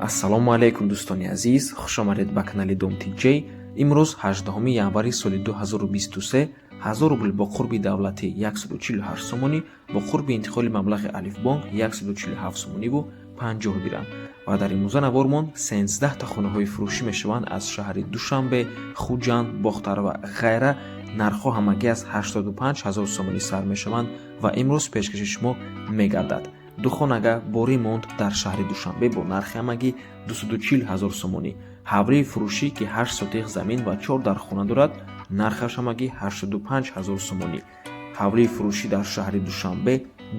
ассалому алайкум дӯстони азиз, хушомадед ба канали Dom TJ. имрӯз 18 январи соли 2023 1000 рубл бо қурби давлатӣ 148 сомонӣ, бо қурби интиқоли маблағи Алифбонк 147 сомониву 50 дирам ва дар имрӯза навормон 13 та хонаҳои фурӯшӣ мешаванд аз шаҳри Душанбе, Хуҷанд, Бохтар ва ғайра. нархҳо ҳамагӣ аз 85 000 сомонӣ сар мешаванд ва имрӯз пешкаши шумо мегардад. ду хонага бо ремонт дар шаҳри Душанбе бо нархи ҳамагӣ 240 000 сомонӣ. ҳавлии фурӯшӣ ки 8 сотиқ замин ва 4 дар хона дорад, нархаш ҳамагӣ 85 000 сомонӣ. ҳавлии фурӯшӣ дар шаҳри Душанбе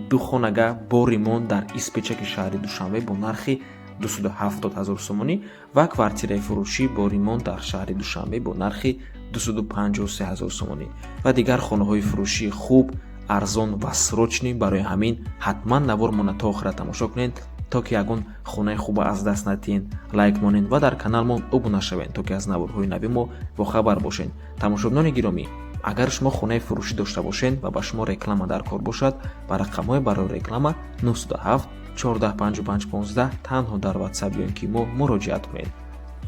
ду хонага бо ремонт дар испечаки шаҳри Душанбе бо нархи 270 000 сомонӣ ва квартираи фурӯшӣ бо ремонт дар шаҳри Душанбе бо нархи 253 000 сомонӣ ва дигар хонаҳои фурӯшии хуб, арзон ва срочнӣ. барои ҳамин ҳатман навормона то охира тамошо кунед, то ки ягон хонаи хуба аз даст надиҳед. лайк монед ва дар каналмон обуна шавед, то ки аз наворҳои нави мо бохабар бошед. тамошобинони гиромӣ, агар шумо хонаи фурӯшӣ дошта бошед ва ба шумо реклама дар кор бошад, ба рақамҳои барои реклама 97 1455 15 танҳо дар WhatsApp ё ки мо муроҷиат кунед.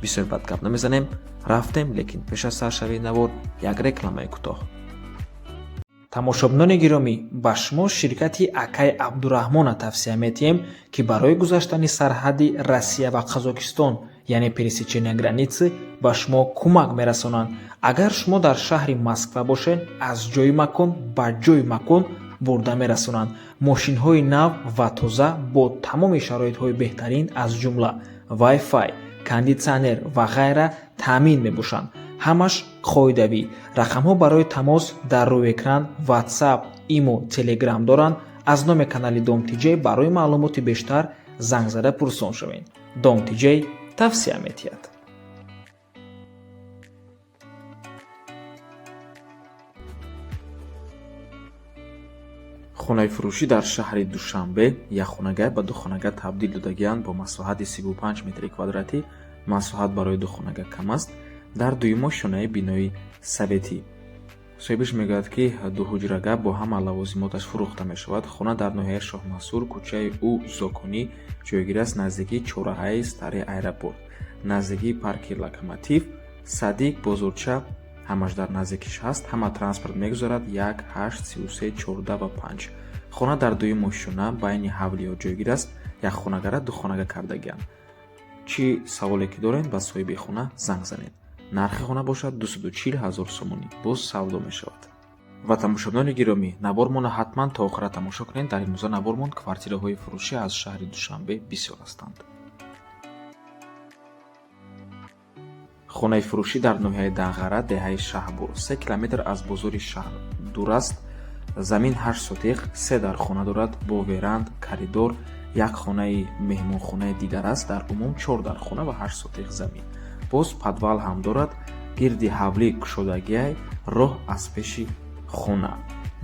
бисёр бад гап намезанем, рафтем, лекин пеш аз саршавии навор як рекламаи кӯтоҳ. тамошобинони гиромӣ, ба шумо ширкати Акай Абдураҳмона тавсия метиҳем, ки барои гузаштани сарҳади Россия ва Қазокистон, яъне пересечения границы, ба шумо кӯмак мерасонанд. агар шумо дар шаҳри Москва бошед, аз ҷои макон ба ҷои макон бурда мерасонанд. мошинҳои нав ва тоза бо тамоми шароитҳои беҳтарин аз ҷумла Wi-Fi, кондитсионер ва ғайра таъмин мебошанд. ҳамаш қоидавӣ. рақамҳо барои тамос дар рӯи экран WhatsApp, Imo, Telegram доранд. аз номи канали Dom TJ барои маълумоти бештар занг зада пурсон шавед. Dom TJ тавсия метиҳад. хонаи фурӯшӣ дар шаҳри Душанбе якхонага ба духонага табдил додагианд бо масоҳати 35 метри квадратӣ. масоҳат барои духонага кам аст. дар дуюмо шонаи бинои советӣ. соҳибаш мегӯяд, ки дуҳуҷрага бо ҳама лавозимоташ фурӯхта мешавад. хона дар ноҳияи Шоҳмасур, кӯчаи У Зокунӣ ҷойгир аст, наздикии чораҳаи стари аэропорт, наздикии парки Локомотив, Садиқ бозорча ҳамаш дар наздикиш ҳаст. ҳама транспорт мегузарад 1 8 33 14 ва 5. хона дар дуюмо шона байни ҳавлиҳо ҷойгир аст. якхонагара духонага кардагианд. чӣ саволе ки доред ба соҳиби хона занг занед. нархи хона бошад 240 000 сомонӣ. боз савдо мешавад. ва тамошобинони гиромӣ, навормона ҳатман то охира тамошо кунед. дар имрӯза навормон квартираҳои фурӯшӣ аз шаҳри Душанбе бисёр ҳастанд. хонаи фурӯшӣ дар ноҳияи Дағара, деҳаи Шаҳбур, 3 километр аз бозори шаҳр дур аст. замин 8 сотиқ, 3 дар хона дорад, бо веранд, коридор. як хонаи меҳмонхонаи дигар аст. дар умум 4 дар хона ва 8 сотиқ замин. боз подвал ҳам дорад. гирди ҳавлӣ кушодагиай роҳ аз пеши хона.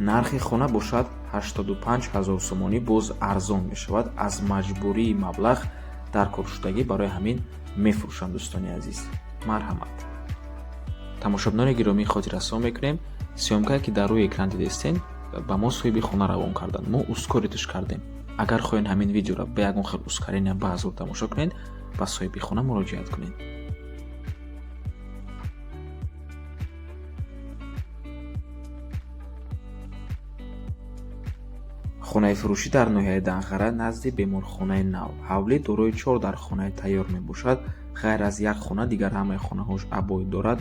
нархи хона бошад 85 000 сомонӣ. боз арзон мешавад. аз маҷбурии маблағ дар коршудагӣ барои ҳамин мефурӯшанд. дӯстони азиз, марҳамат. тамошобинони гиромӣ, хотиррасон мекунем, сёмкае ки дар рӯи экран дидестен ба мо соҳиби хона равон карданд. мо ускоритш кардем. агар хоҳед ҳамин видеоро ба ягон хел ускорения ба азур тамошо кунед, ба соҳиби хона муроҷиат кунед. хонаи фурӯшӣ дар ноҳияи Дағара назди беморхонаи нав. ҳавлӣ дорои 4 дар хонаи тайёр мебошад. ғайр аз як хона дигар ҳамаи хонаҳош абой дорад.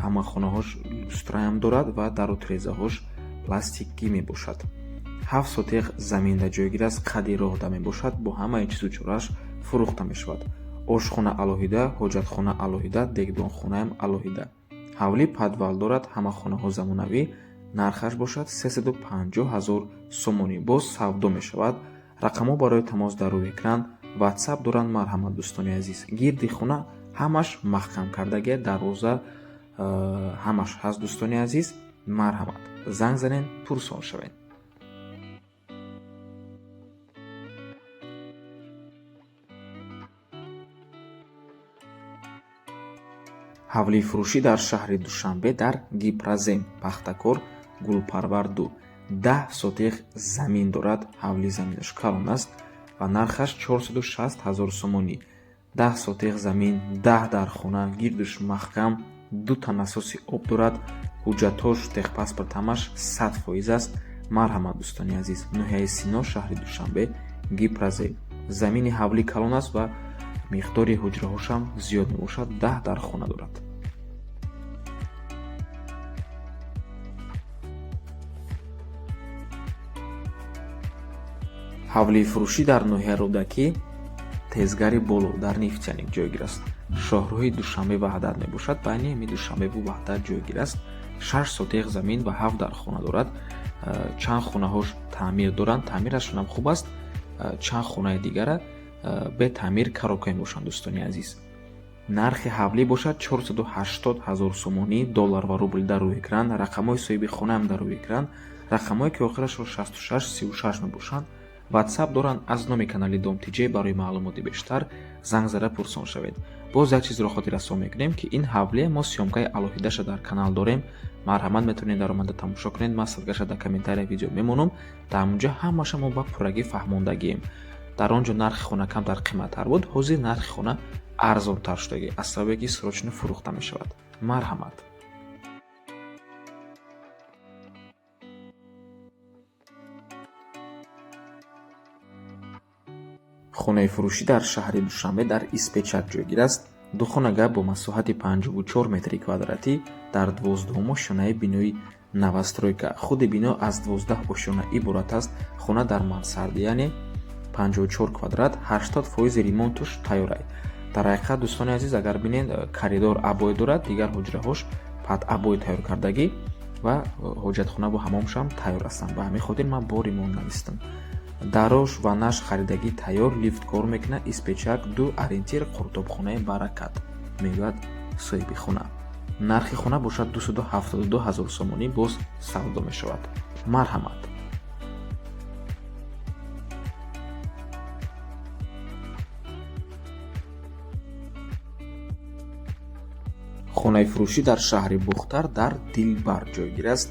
ҳама хонаҳош люстраам дорад ва дару тирезаҳош пластикӣ мебошад. 7 сотиқ заминда ҷойгир аст. қади роҳда мебошад. бо ҳамаи чизу чораш фурӯхта мешавад. ошхона алоҳида, ҳоҷатхона алоҳида, дегдонхонаам алоҳида. ҳавлӣ подвал дорад. ҳама хонаҳо замонавӣ. нархаш бошад 350 000 сомонӣ. боз савдо мешавад. рақамҳо барои тамос дар рӯи экран WhatsApp доранд. марҳамат дӯстони азиз. гирди хона ҳамаш маҳкам кардагия, дарвоза ҳамаш ҳаст. дӯстони азиз, марҳамат. занг занед, пурсон шавед. ҳавлии фурӯшӣ дар шаҳри Душанбе дар Гипразем, Пахтакор, Гулпарвар 2. 10 сотиқ замин дорад. ҳавли заминаш калон аст ва нархаш 460 000 сомонӣ. 10 сотиқ замин, 10 дар хона, гирдуш маҳкам, 2 та насоси об дорад, ҳуҷҷатҳош, техпаспорт ҳамаш 100% аст. Марҳамат дӯстони азиз, ноҳияи Сино, шаҳри Душанбе, Гипразел. Замини ҳавлӣ калон аст ва миқдори ҳуҷраҳошам зиёд мебошад, 10 дар хона дорад. ҳавлии фурӯшӣ дар ноҳияи Рӯдакӣ, тезгари боло дар Нефтяник ҷойгир аст. Шоҳрҳои Душанбе Ваҳдат мебошад, байни ҳамин Душанбеву Ваҳдат ҷойгир аст. 6 сотиқ замин ва 7 дар хона дорад. Чанд хонаҳош таъмир доранд, таъмирашонам хуб аст. Чанд хонаи дигара бе таъмир карокай мебошанд дӯстони азиз. Нархи ҳавлӣ бошад 480 000 сомонӣ, доллар ва рубл дар рӯи экран. Рақамҳои соҳиби хонаам дар рӯи экран. Рақамҳое ки охирашон 6636 мебошанд. WhatsApp доранд. Аз номи канали Дом TJ барои маълумоти бештар занг зада пурсон шавед. Боз як чизро хотир расо мекунем ки ин ҳавле мо сёмкаи алоҳидаша дар канал дорем. Марҳамат метавонед дар омада тамошо кунед. Ман садгаша дар комментария видео мемонам. Дар онҷа ҳамаша мо ба пуррагӣ фаҳмондагием. Дар он ҷо нархи хона камтар қиматтар буд, ҳозир нархи хона арзонтар шудагӣ, аз сабабе ки срочно фурӯхта мешавад. Марҳамат. хонаи фурӯшӣ дар шаҳри Душанбе дар Испечак ҷойгир аст. Ду хонага бо масоҳати 54 метри квадратӣ дар 12 ошонаи бинои навастройка. Худи бино аз 12 ошона иборат аст. Хона дар мансард, яъне 54 квадрат, 80% ремонтуш тайёрай. Дар ҳақиқат дӯстони азиз, агар бинед коридор абой дорад, дигар ҳуҷраҳош пад абой тайёр кардагӣ ва ҳоҷатхона бо ҳамомшам тайёр ҳастанд. Ба ҳамин хотир ман бо ремонт навистам. Дарош ва наш харидагӣ тайёр, лифт кор мекунад. Испечак 2 ориентир қуртобхонаи Баракат, мегӯяд соҳиби хона. Нархи хона бошад 272 000 сомонӣ, боз савдо мешавад. Марҳамат. хонаи фурӯшӣ дар шаҳри Бухтар дар Дилбар ҷойгир аст.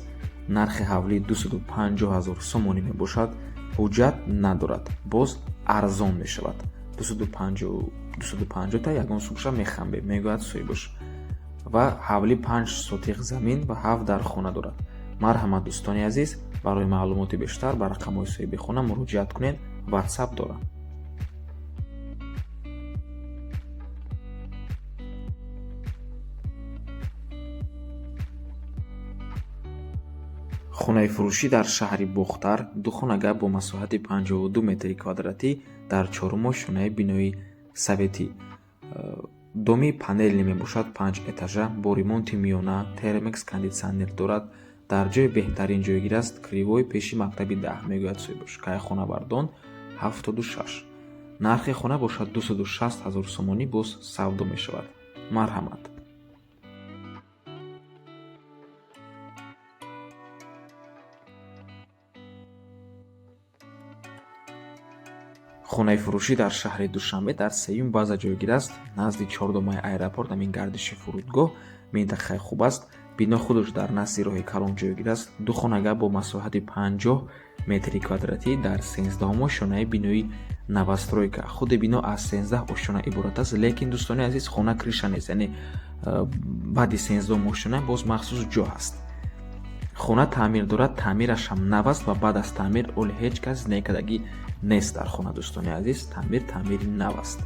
Нархи ҳавлӣ 250 000 сомонӣ мебошад. ҳуҷҷат надорад, боз арзон мешавад. 250 та ягон сумша мехамбе, мегӯяд соҳибаш. Ва ҳавлӣ 5 сотиқ замин ва 7 дар хона дорад. Марҳамат дӯстони азиз, барои маълумоти бештар ба рақамҳои соҳиби хона муроҷиат кунед. WhatsApp дорад. хонаи фурӯшӣ дар шаҳри Бухтар, ду хонага бо масоҳати 52 метри квадратӣ дар 4 ошонаи бинои советӣ. Доми панелӣ мебошад, 5 этажа, бо ремонти миёна, термекс кондитсионер дорад. Дар ҷои беҳтарин ҷойгир аст. Кривой пеши мактаби 10, мегӯяд соҳибаш. Кай хонавардон 76. нархи хона бошад 260 000 сомонӣ, боз савдо мешавад. Марҳамат. хонаи фурӯшӣ дар шаҳри Душанбе дар сеюм база ҷойгир аст. Назди чордумаи аэропорт, ҳамин гардиши фурудгоҳ. Минтақаи хуб аст. бино худаш дар назди роҳи калон ҷойгир аст. Ду хонага бо масоҳати 50 метри квадратӣ дар 13 ошонаи бинои навастройка. худи бино аз 13 ошона иборат аст, лекин дӯстони азиз, хона криша нест, яъне баъди 13 ошона боз махсус ҷо ҳаст. хона таъмир дорад, таъмирашам нав аст ва баъд аз таъмир оли ҳеҷ кас некардагӣ нест дар хона. дӯстони азиз, таъмири нав аст.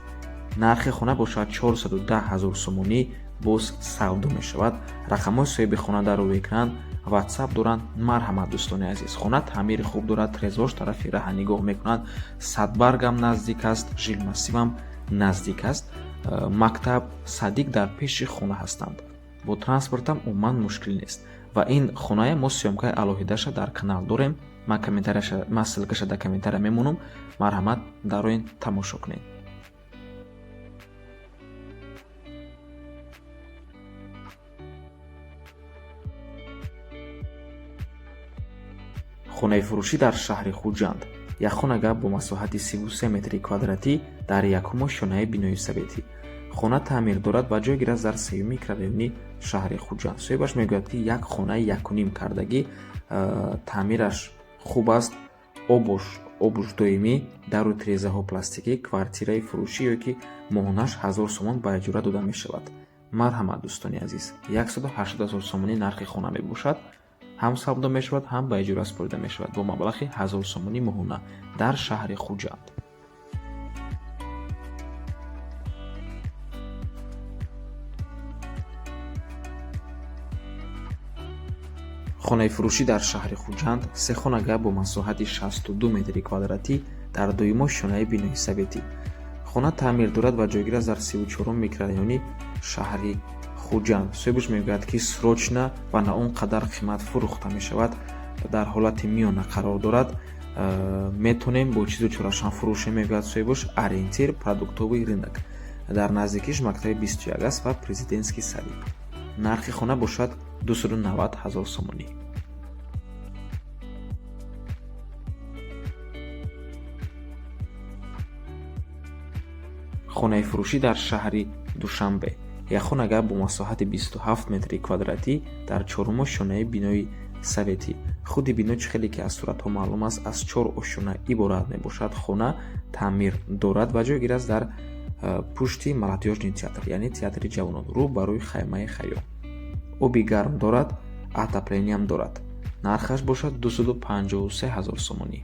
нархи хона бошад 410 000 сомонӣ, боз савдо мешавад. рақамҳои соҳиби хона дар рӯи экран. WhatsApp доранд. Марҳамат дӯстони азиз, хона таъмири хуб дорад. трезош тарафи раҳ нигоҳ мекунад. Садбаргам наздик аст, жилмасивам наздик аст. мактаб, садик дар пеши хона ҳастанд. бо транспортам умуман мушкил нест. ва ин хонае мо сёмкаи алоҳидаша дар канал дорем. ман ссилкаша дар комментария мемонам. Марҳамат, дар он тамошо кунед. хонаи фурӯшӣ дар шаҳри Хуҷанд. як хонага бо масоҳати 33 метри квадратӣ дар якум ошонаи бинои советӣ. хона таъмир дорад ва ҷойгир аст дар сеюми микрорайони шаҳри Хуҷанд. соҳибаш мегӯяд ки як хонаи 1.5 кардагӣ, таъмираш хуб аст, обуш доимӣ, дару тирезаҳо пластикӣ, квартираи фурӯшӣ ё ки моҳонаш 1000 сомон ба иҷора дода мешавад. марҳамат дӯстони азиз, 180 000 сомонӣ нархи хона мебошад. ҳам савдо мешавад, ҳам ба иҷора спорида мешавад бо маблағи 1000 сомонӣ моҳона дар шаҳри Хуҷанд. хонаи фурӯшӣ дар шаҳри Хуҷанд се хонага бо масоҳати 62 метри квадратӣ дар дуюмо шонаи бинои советӣ. хона таъмир дорад ва ҷойгир аст дар 34 микрорайони шаҳри Хуҷанд. соҳибаш мегӯяд ки срочна ва на он қадар қимат фурӯхта мешавад, дар ҳолати миёна қарор дорад. метонем бо чизу чорашам фурӯше, мегӯяд соҳибаш, ориентир продуктовый рынок дар наздикиш мактаби 21 аст ва президентский садик. нархи хона бошад 290 000 сомонӣ. хонаи фурӯшӣ дар шаҳри Душанбе. як хонага бо масоҳати 27 метри квадратӣ дар чорумо шонаи бинои советӣ. худи бино чӣ хеле ки аз суратҳо маълум аст, аз 4 ошона иборат мебошад. хона таъмир дорад ва ҷойгир аст дар пушти молодёжни театр, яъне театри ҷавонон, рӯ ба рӯи хаймаи хаём. оби гарм дорад, отоплениям дорад. нархаш бошад 253 000 сомонӣ.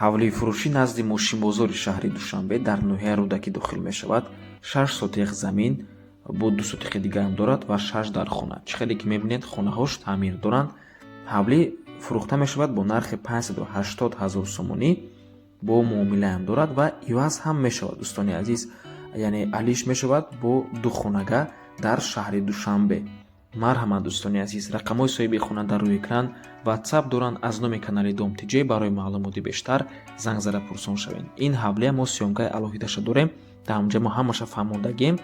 ҳавлии фурӯшӣ назди мошинбозори шаҳри Душанбе дар ноҳияи Рӯдакӣ дохил мешавад. 6 сотиқ замин бо 2 сотиқи дигарам дорад ва 6 дар хона. чӣ хеле ки мебинед, хонаҳош таъмир доранд. ҳавлӣ фурӯхта мешавад бо нархи 580 000 сомонӣ, бо муомилаам дорад ва иваз ҳам мешавад дӯстони азиз, яъне алиш мешавад бо 2 хонага дар шаҳри Душанбе. марҳамат дӯстони азиз, рақамҳои соҳиби хона дар рӯи экран. ватсап доранд. аз номи канали Дом TJ барои маълумоти бештар занг зада пурсон шавед. ин ҳавлия мо сёёмгаи алоҳидаша дорем, дар ҳамҷа мо ҳамаша фаҳмондагем.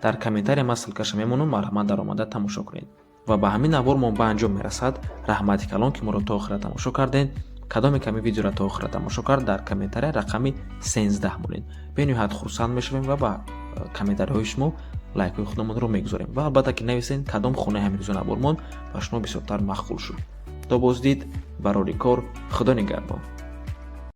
дар комментария ман ссилкаша мемонам, марҳамат дар омада тамошо кунед. ва ба ҳамин навор мо ба анҷом мерасад. раҳмати калон ки моро то охира тамошо кардед. кадоме ками видеоро то охира тамошо кард, дар комментария рақами 13 монед. бениҳоят хурсанд мешавем ва ба комментариҳои шумо лайкҳои худамонро мегузорем ва албатта ки нависед кадом хонаи ҳамирзо набор монд ба шумо бисёртар махқул шуд. то боздид, барори кор, худо нигаҳбон.